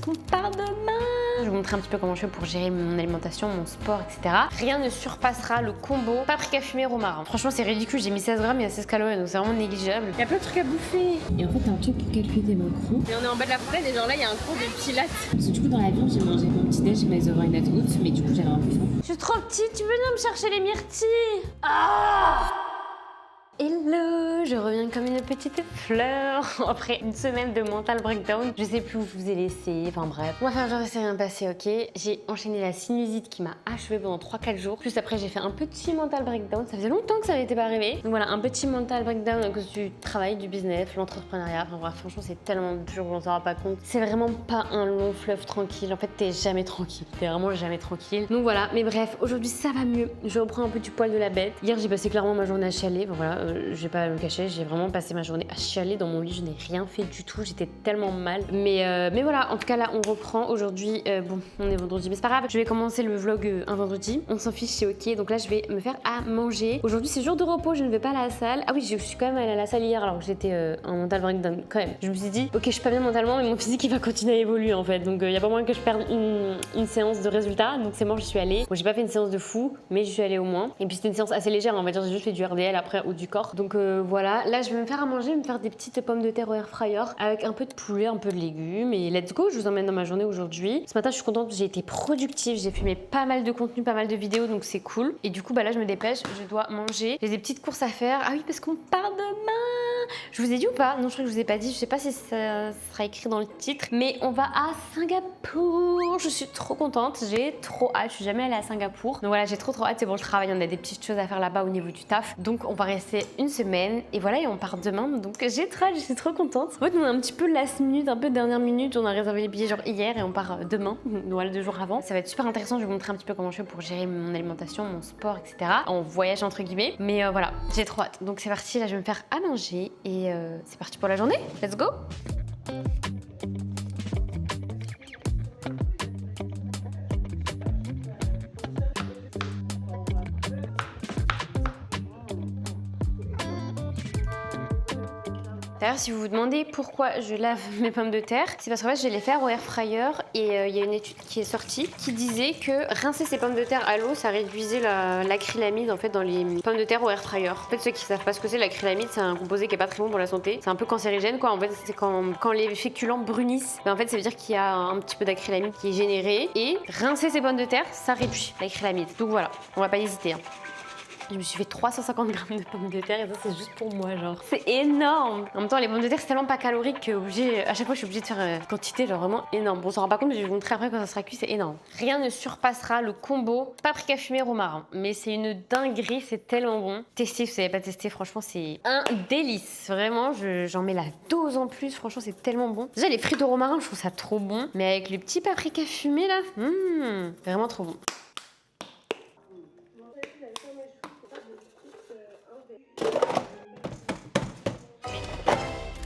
qu'on part demain. Je vais vous montrer un petit peu comment je fais pour gérer mon alimentation, mon sport, etc. Rien ne surpassera le combo paprika fumé romarin. Franchement, c'est ridicule. J'ai mis 16 grammes, il y a 16 calories, donc c'est vraiment négligeable. Il y a plein de trucs à bouffer. Et en fait, t'as un truc pour calculer tes macros. Et on est en bas de la fontaine et genre là, il y a un cours de pilates. Parce que du coup, dans l'avion, j'ai mangé mon petit déj, mais ils auraient une août, mais du coup, j'avais un peu faim. Je suis trop petite, tu veux venir me chercher les myrtilles? Ah! Hello, je reviens comme une petite fleur après une semaine de mental breakdown. Je sais plus où je vous ai laissé, enfin bref. On va faire genre c'est rien passé, ok? J'ai enchaîné la sinusite qui m'a achevé pendant 3-4 jours. Juste après, j'ai fait un petit mental breakdown. Ça faisait longtemps que ça n'était pas arrivé. Donc voilà, un petit mental breakdown à cause du travail, du business, l'entrepreneuriat. Enfin bref, franchement, c'est tellement dur, on s'en rend pas compte. C'est vraiment pas un long fleuve tranquille. En fait, t'es jamais tranquille. T'es vraiment jamais tranquille. Donc voilà, mais bref, aujourd'hui ça va mieux. Je reprends un peu du poil de la bête. Hier, j'ai passé clairement ma journée à chialer. Enfin, voilà. Je vais pas me cacher, j'ai vraiment passé ma journée à chialer dans mon lit, je n'ai rien fait du tout, j'étais tellement mal. Mais voilà, en tout cas là on reprend aujourd'hui, bon on est vendredi mais c'est pas grave, je vais commencer le vlog un vendredi, on s'en fiche, c'est ok, donc là je vais me faire à manger. Aujourd'hui c'est jour de repos, je ne vais pas à la salle. Ah oui, je suis quand même allée à la salle hier alors que j'étais en mental breakdown quand même. Je me suis dit, ok je suis pas bien mentalement mais mon physique il va continuer à évoluer en fait, donc il y a pas moyen que je perde une séance de résultats, donc c'est mort, je suis allée. Bon j'ai pas fait une séance de fou, mais je suis allée au moins. Et puis c'était une séance assez légère, on va dire, j'ai juste fait du RDL après ou du corps. Donc voilà, là je vais me faire à manger, me faire des petites pommes de terre au air fryer avec un peu de poulet, un peu de légumes et let's go, je vous emmène dans ma journée aujourd'hui. Ce matin je suis contente, j'ai été productive, j'ai filmé pas mal de contenu, pas mal de vidéos donc c'est cool. Et du coup bah là je me dépêche, je dois manger, j'ai des petites courses à faire. Ah oui parce qu'on part demain. Je vous ai dit ou pas? Non je crois que je vous ai pas dit, je sais pas si ça sera écrit dans le titre, mais on va à Singapour. Je suis trop contente, j'ai trop hâte, je suis jamais allée à Singapour. Donc voilà, j'ai trop hâte, c'est bon, je travaille, on a des petites choses à faire là-bas au niveau du taf. Donc on va rester une semaine et voilà, et on part demain. Donc j'ai trop hâte, je suis trop contente. En fait, on a un petit peu last minute, un peu dernière minute, on a réservé les billets genre hier et on part demain, voilà 2 jours avant. Ça va être super intéressant, je vais vous montrer un petit peu comment je fais pour gérer mon alimentation, mon sport, etc. En voyage entre guillemets. Mais voilà, j'ai trop hâte. Donc c'est parti, là je vais me faire à manger et c'est parti pour la journée. Let's go! D'ailleurs, si vous vous demandez pourquoi je lave mes pommes de terre, c'est parce qu'en fait, je vais les faire au air fryer et il y a une étude qui est sortie qui disait que rincer ses pommes de terre à l'eau, ça réduisait l'acrylamide en fait dans les pommes de terre au air fryer. En fait, ceux qui savent pas ce que c'est, l'acrylamide, c'est un composé qui est pas très bon pour la santé. C'est un peu cancérigène quoi. En fait, c'est quand les féculents brunissent, ben, en fait, ça veut dire qu'il y a un petit peu d'acrylamide qui est généré et rincer ses pommes de terre, ça réduit l'acrylamide. Donc voilà, on va pas hésiter. Hein. Je me suis fait 350 grammes de pommes de terre et ça c'est juste pour moi genre. C'est énorme. En même temps les pommes de terre c'est tellement pas calorique que à chaque fois je suis obligée de faire une quantité genre vraiment énorme. Bon on s'en rend pas compte mais je vais vous montrer après quand ça sera cuit, c'est énorme. Rien ne surpassera le combo paprika fumé romarin. Mais c'est une dinguerie, c'est tellement bon. Testez si vous savez pas tester, franchement c'est un délice. Vraiment j'en mets la dose en plus, franchement c'est tellement bon. Déjà les frites au romarin je trouve ça trop bon. Mais avec le petit paprika fumé là, vraiment trop bon.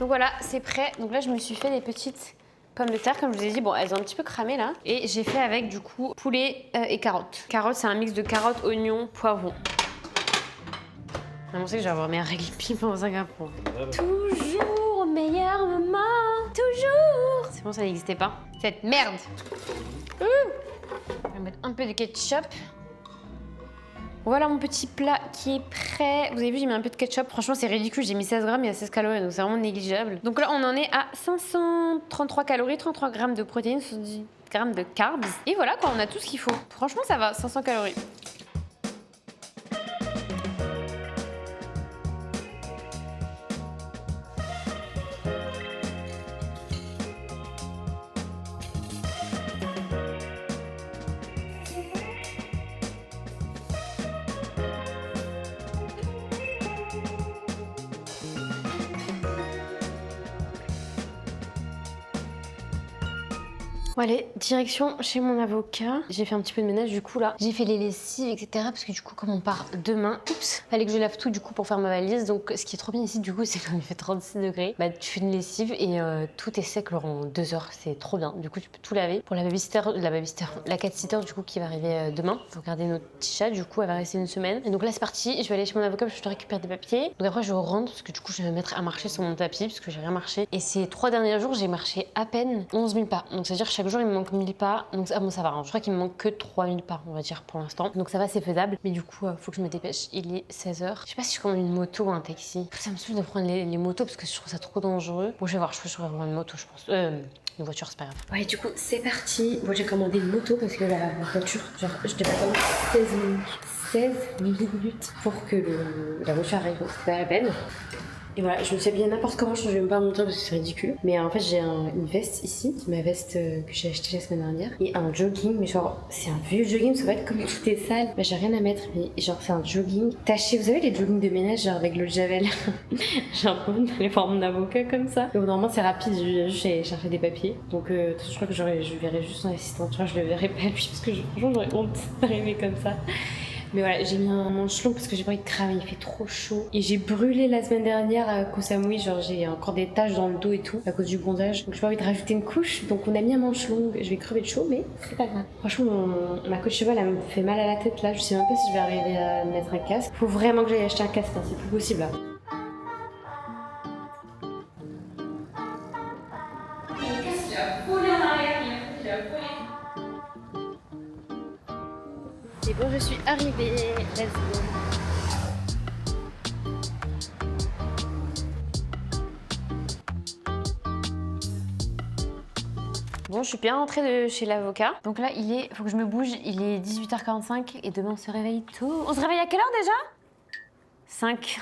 Donc voilà, c'est prêt. Donc là, je me suis fait des petites pommes de terre, comme je vous ai dit. Bon, elles ont un petit peu cramé là. Et j'ai fait avec du coup poulet et carottes. Carottes, c'est un mix de carottes, oignons, poivrons. On sait que je vais avoir mes règles piment au Singapour. Toujours au meilleur moment. Toujours. C'est bon, ça n'existait pas. Cette merde. Je vais mettre un peu de ketchup. Voilà mon petit plat qui est prêt. Vous avez vu, j'ai mis un peu de ketchup. Franchement, c'est ridicule. J'ai mis 16 grammes, il y a 16 calories, donc c'est vraiment négligeable. Donc là, on en est à 533 calories, 33 grammes de protéines, 70 grammes de carbs. Et voilà, quoi, on a tout ce qu'il faut. Franchement, ça va, 500 calories. Bon allez, direction chez mon avocat. J'ai fait un petit peu de ménage du coup là. J'ai fait les lessives, etc. Parce que du coup, comme on part demain, fallait que je lave tout du coup pour faire ma valise. Donc ce qui est trop bien ici du coup, c'est quand il fait 36 degrés. Bah tu fais une lessive et tout est sec genre en 2 heures. C'est trop bien. Du coup, tu peux tout laver. Pour la cat-sitter du coup qui va arriver demain. Faut regarder notre petit chat. Du coup, elle va rester une semaine. Et donc là, c'est parti. Je vais aller chez mon avocat parce que je dois récupérer des papiers. Donc après, je rentre parce que du coup, je vais me mettre à marcher sur mon tapis parce que j'ai rien marché. Et ces 3 derniers jours, j'ai marché à peine 11 000 pas. Donc ça veut dire que chaque chaque jour il me manque 1000 pas. Donc bon, ça va, hein. Je crois qu'il me manque que 3000 pas, on va dire, pour l'instant. Donc ça va, c'est faisable. Mais du coup, faut que je me dépêche. Il est 16h. Je sais pas si je commande une moto ou un taxi. Ça me saoule de prendre les motos parce que je trouve ça trop dangereux. Bon, je vais voir, je peux prendre une moto, je pense. Une voiture, c'est pas grave. Ouais, du coup, c'est parti. Moi, j'ai commandé une moto parce que la voiture, genre, je devais attendre 16 minutes. 16 minutes pour que la voiture arrive. C'est pas la peine. Et voilà, je me suis habillée n'importe comment, je vais même pas montrer parce que c'est ridicule. Mais en fait, j'ai une veste ici, ma veste que j'ai achetée la semaine dernière. Et un jogging, mais genre, c'est un vieux jogging, ça va être comme tout est sale. Bah, j'ai rien à mettre, mais genre, c'est un jogging taché. Vous savez, les joggings de ménage, genre avec l'eau de javel. J'ai un peu les formes d'avocat comme ça. Et normalement, c'est rapide, je vais juste aller chercher des papiers. Donc, je crois que je verrai juste son assistante. Tu vois, je le verrai pas lui parce que franchement, j'aurais honte d'arriver comme ça. Mais voilà, j'ai mis un manche long parce que j'ai pas envie de cramer, il fait trop chaud. Et j'ai brûlé la semaine dernière à Koh Samui, genre j'ai encore des taches dans le dos et tout, à cause du bronzage. Donc j'ai pas envie de rajouter une couche, donc on a mis un manche long. Je vais crever de chaud, mais c'est pas grave. Franchement, ma coach cheval, elle me fait mal à la tête là, je sais même pas si je vais arriver à mettre un casque. Faut vraiment que j'aille acheter un casque, hein. C'est plus possible là. Et bon, je suis arrivée. Let's go. Bon, je suis bien rentrée de chez l'avocat. Donc là, faut que je me bouge. Il est 18h45 et demain on se réveille tôt. On se réveille à quelle heure déjà 5.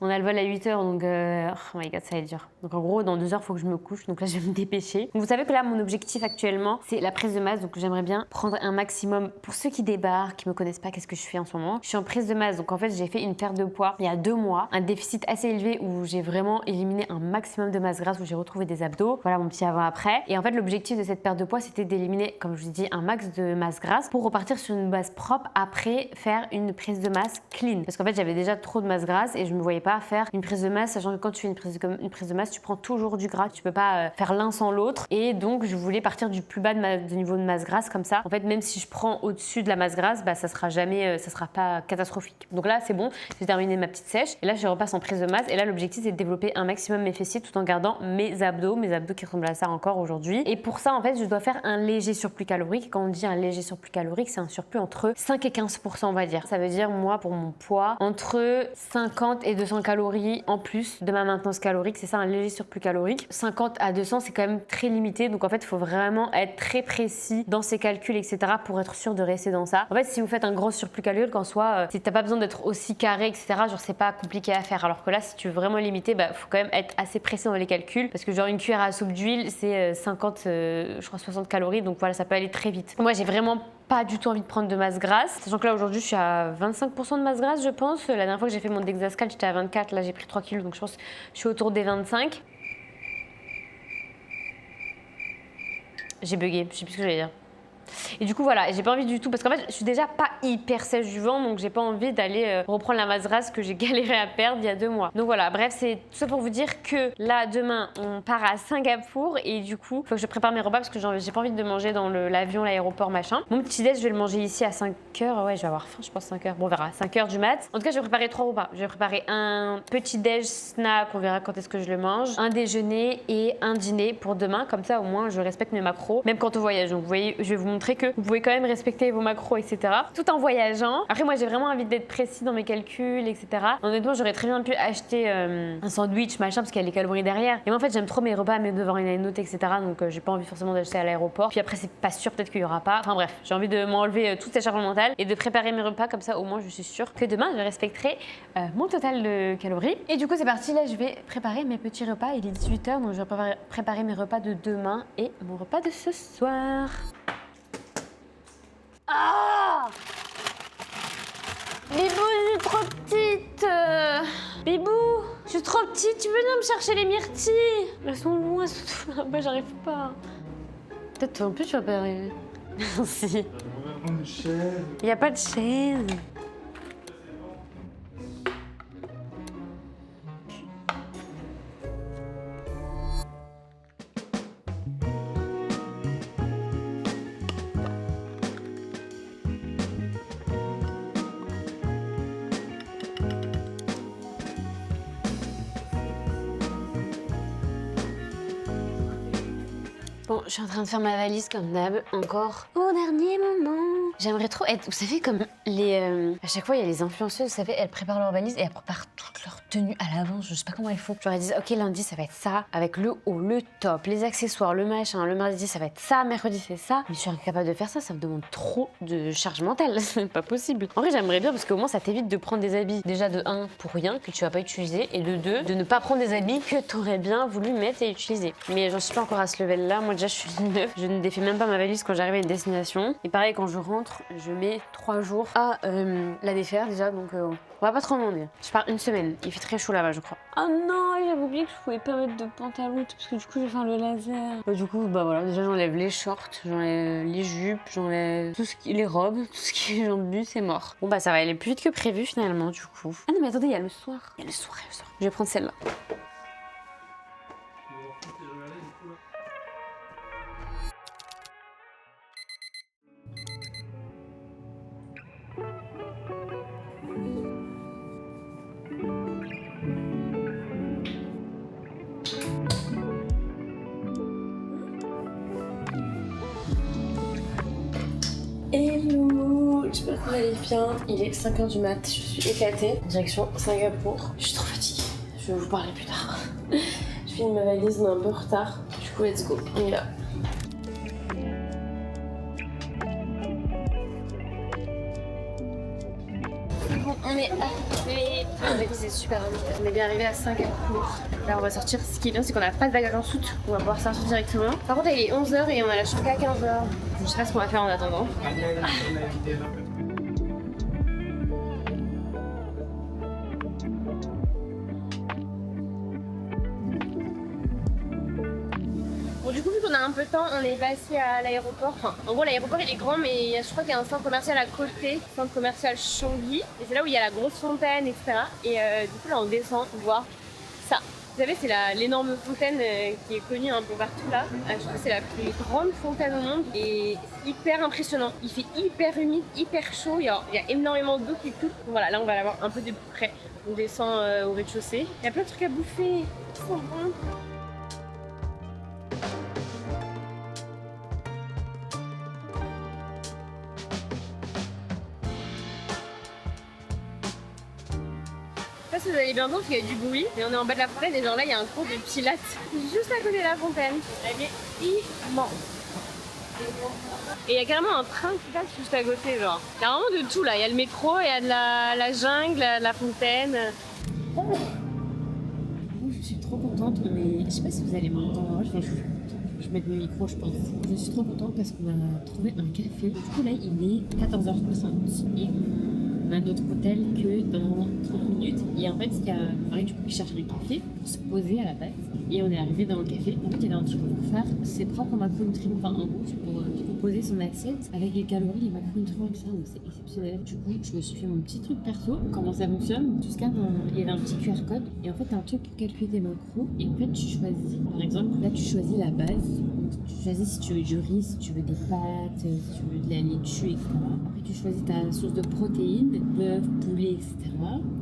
On a le vol à 8h, donc oh my god, ça va être dur. Donc en gros, dans 2 heures, il faut que je me couche. Donc là, je vais me dépêcher. Donc, vous savez que là, mon objectif actuellement, c'est la prise de masse. Donc j'aimerais bien prendre un maximum. Pour ceux qui débarquent, qui me connaissent pas, qu'est-ce que je fais en ce moment? Je suis en prise de masse. Donc en fait, j'ai fait une perte de poids il y a 2 mois. Un déficit assez élevé où j'ai vraiment éliminé un maximum de masse grasse, où j'ai retrouvé des abdos. Voilà mon petit avant-après. Et en fait, l'objectif de cette perte de poids, c'était d'éliminer, comme je vous dis, un max de masse grasse pour repartir sur une base propre après faire une prise de masse clean. Parce qu'en fait, j'avais déjà trop de masse grasse et je me voyais pas faire une prise de masse, sachant que quand tu fais une prise de masse, tu prends toujours du gras, tu peux pas faire l'un sans l'autre. Et donc je voulais partir du plus bas de niveau de masse grasse, comme ça en fait même si je prends au-dessus de la masse grasse, bah ça sera jamais, ça sera pas catastrophique. Donc là c'est bon, j'ai terminé ma petite sèche et là je repasse en prise de masse. Et là l'objectif c'est de développer un maximum mes fessiers tout en gardant mes abdos qui ressemblent à ça encore aujourd'hui. Et pour ça en fait je dois faire un léger surplus calorique. Quand on dit un léger surplus calorique, c'est un surplus entre 5 et 15% on va dire. Ça veut dire moi pour mon poids entre 50 et 200 calories en plus de ma maintenance calorique. C'est ça un léger surplus calorique. 50 à 200 c'est quand même très limité, donc en fait il faut vraiment être très précis dans ses calculs etc pour être sûr de rester dans ça. En fait si vous faites un gros surplus calorique en soi, si t'as pas besoin d'être aussi carré etc, genre c'est pas compliqué à faire. Alors que là si tu veux vraiment limiter, bah faut quand même être assez précis dans les calculs parce que genre une cuillère à soupe d'huile c'est 50 je crois 60 calories, donc voilà ça peut aller très vite. Moi j'ai vraiment pas du tout envie de prendre de masse grasse, sachant que là aujourd'hui je suis à 25% de masse grasse je pense. La dernière fois que j'ai fait mon Dexascal j'étais à 24, là j'ai pris 3 kilos donc je pense que je suis autour des 25. J'ai bugué, je sais plus ce que j'allais dire. Et du coup voilà, j'ai pas envie du tout parce qu'en fait je suis déjà pas hyper sèche du ventre, donc j'ai pas envie d'aller reprendre la masse grasse que j'ai galéré à perdre il y a 2 mois. Donc voilà, bref c'est tout ça pour vous dire que là demain on part à Singapour et du coup faut que je prépare mes repas parce que j'ai pas envie de manger dans l'avion, l'aéroport machin. Mon petit déj je vais le manger ici à 5h, ouais je vais avoir faim je pense 5h, bon on verra, 5h du mat. En tout cas je vais préparer 3 repas, je vais préparer un petit déj snack, on verra quand est-ce que je le mange, un déjeuner et un dîner pour demain, comme ça au moins je respecte mes macros, même quand on voyage. Donc vous voyez, je vais vous montrer que vous pouvez quand même respecter vos macros, etc. tout en voyageant. Après, moi, j'ai vraiment envie d'être précis dans mes calculs, etc. Honnêtement, j'aurais très bien pu acheter un sandwich, machin, parce qu'il y a les calories derrière. Et moi, en fait, j'aime trop mes repas, mais devant une note, etc. Donc, j'ai pas envie forcément d'acheter à l'aéroport. Puis après, c'est pas sûr, peut-être qu'il y aura pas. Enfin bref, j'ai envie de m'enlever toute cette charge mentale et de préparer mes repas, comme ça, au moins, je suis sûre que demain, je respecterai mon total de calories. Et du coup, c'est parti. Là, je vais préparer mes petits repas. Il est 18h, donc je vais préparer mes repas de demain et mon repas de ce soir. Ah Bibou, je suis trop petite. Bibou, je suis trop petite. Tu veux venir me chercher les myrtilles? Elles sont loin, elles sont tout là-bas, j'arrive pas. Peut-être toi en plus, tu vas pas arriver. Merci. Il n'y a pas de chaise. Bon, je suis en train de faire ma valise comme d'hab, encore au dernier moment. J'aimerais trop être, vous savez, comme les... à chaque fois, il y a les influenceuses, vous savez, elles préparent leur valise et elles préparent toute leur tenue à l'avance. Je sais pas comment elles font. Genre, elles disent, ok, lundi, ça va être ça, avec le haut, le top, les accessoires, le machin. Le mardi, ça va être ça, mercredi, c'est ça. Mais je suis incapable de faire ça, ça me demande trop de charge mentale. C'est pas possible. En vrai, j'aimerais bien parce qu'au moins, ça t'évite de prendre des habits, déjà de 1, pour rien, que tu vas pas utiliser, et de 2, de ne pas prendre des habits que t'aurais bien voulu mettre et utiliser. Mais j'en suis pas encore à ce level-là. Moi, déjà, je suis neuve. Je ne défais même pas ma valise quand j'arrive à une destination. Et pareil, quand je rentre, je mets 3 jours à la défaire déjà, donc on va pas trop demander. Je pars une semaine. Il fait très chaud là-bas, je crois. Ah non, j'avais oublié que je pouvais pas mettre de pantalon parce que du coup, je vais faire le laser. Bah, du coup, bah voilà, déjà j'enlève les shorts, j'enlève les jupes, j'enlève tout ce qui, les robes, tout ce qui est jambes c'est mort. Bon bah ça va aller plus vite que prévu finalement du coup. Ah non mais attendez, il y a le soir. Il y a le soir, il y a le soir. Je vais prendre celle-là. Hello, j'espère que vous allez bien. Il est 5h du mat, je suis éclatée. Direction Singapour. Je suis trop fatiguée, je vais vous parler plus tard. Je finis ma valise, on est un peu en retard. Du coup, let's go, on y va. Bon, on est arrivé. La valise est super vite. On est bien arrivé à Singapour. Là, on va sortir. Ce qui est bien, c'est qu'on n'a pas de bagage en soute. On va pouvoir sortir directement. Par contre, il est 11h et on a la choquée à 15h. Je sais pas ce qu'on va faire en attendant. Bon, du coup, vu qu'on a un peu de temps, on est passé à l'aéroport. Enfin, en gros, l'aéroport il est grand, mais je crois qu'il y a un centre commercial à côté, centre commercial Changi. Et c'est là où il y a la grosse fontaine, etc. Et du coup, là, on descend voir ça. Vous savez, c'est l'énorme fontaine qui est connue un peu partout là. Je crois que c'est la plus grande fontaine au monde et c'est hyper impressionnant. Il fait hyper humide, hyper chaud, il y a énormément d'eau qui coule. Voilà, là on va l'avoir un peu de plus près. On descend au rez-de-chaussée. Il y a plein de trucs à bouffer qui sont bons. Je sais pas si vous allez bien entendre parce qu'il y a du bruit, mais on est en bas de la fontaine et genre là il y a un cours de pilates juste à côté de la fontaine. Elle est immense. Et il y a carrément un train qui passe juste à côté, genre. Il y a vraiment de tout là, il y a le métro, il y a de la jungle, la fontaine. Je suis trop contente, mais je sais pas si vous allez m'entendre. Je vais mettre mon micro, je pense. Je suis trop contente parce qu'on a trouvé un café. Du coup là il est 14h60 et on a notre hôtel que dans 30 minutes. Et en fait, il y a Marie du coup qui cherche un café pour se poser à la base. Et on est arrivé dans le café. En fait, il y avait un truc pour faire. C'est propre en macronutriments. Enfin, en gros, c'est pour poser son assiette avec les calories, les macronutriments, etc. Donc c'est exceptionnel. Du coup, je me suis fait mon petit truc perso. Comment ça fonctionne? Tu scannes, il y avait un petit QR code. Et en fait, t'as un truc pour calculer tes macros. Et en fait, tu choisis. Par exemple, là, tu choisis la base. Tu choisis si tu veux du riz, si tu veux des pâtes, si tu veux de la laitue, etc. Après, tu choisis ta source de protéines, bœuf, poulet, etc.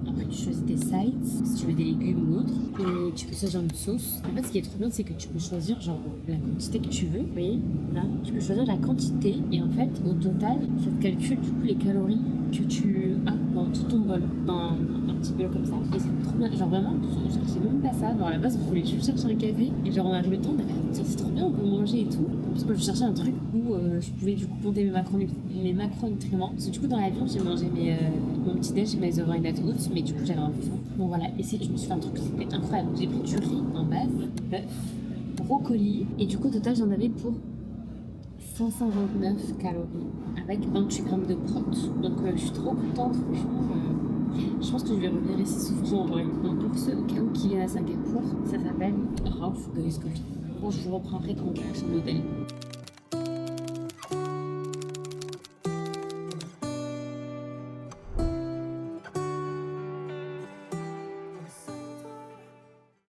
Après, tu choisis tes sides, si tu veux des légumes ou autre. Et tu peux choisir une sauce. En fait, ce qui est trop bien, c'est que tu peux choisir genre la quantité que tu veux. Vous voyez, là, tu peux choisir la quantité. Et en fait, au total, ça te calcule du coup les calories que tu as dans tout ton bol, dans un petit bol comme ça. Et c'est trop bien. Genre vraiment, je cherchais même pas ça. Genre à la base, on voulait juste chercher un café. Et genre, on a arrivé le temps, on a fait, c'est trop bien, on peut manger et tout. Parce que je cherchais un truc où je pouvais du coup compter mes macronutriments. Parce que du coup, dans l'avion, j'ai mangé mon petit déj, mes over and out, mais du coup, j'avais un faim. Bon voilà, et je me suis fait un truc, c'était incroyable. J'ai pris du riz en base, bœuf, brocoli, et du coup, au total, j'en avais pour 529 calories avec 28 grammes de prot. Donc je suis trop contente, franchement. Je pense que je vais revenir ici souvent en vrai. Donc pour ceux au cas où qui viennent à Singapour, ça s'appelle Ralph Goes Coffee. Bon, je vous reprendrai quand on est sur l'hôtel.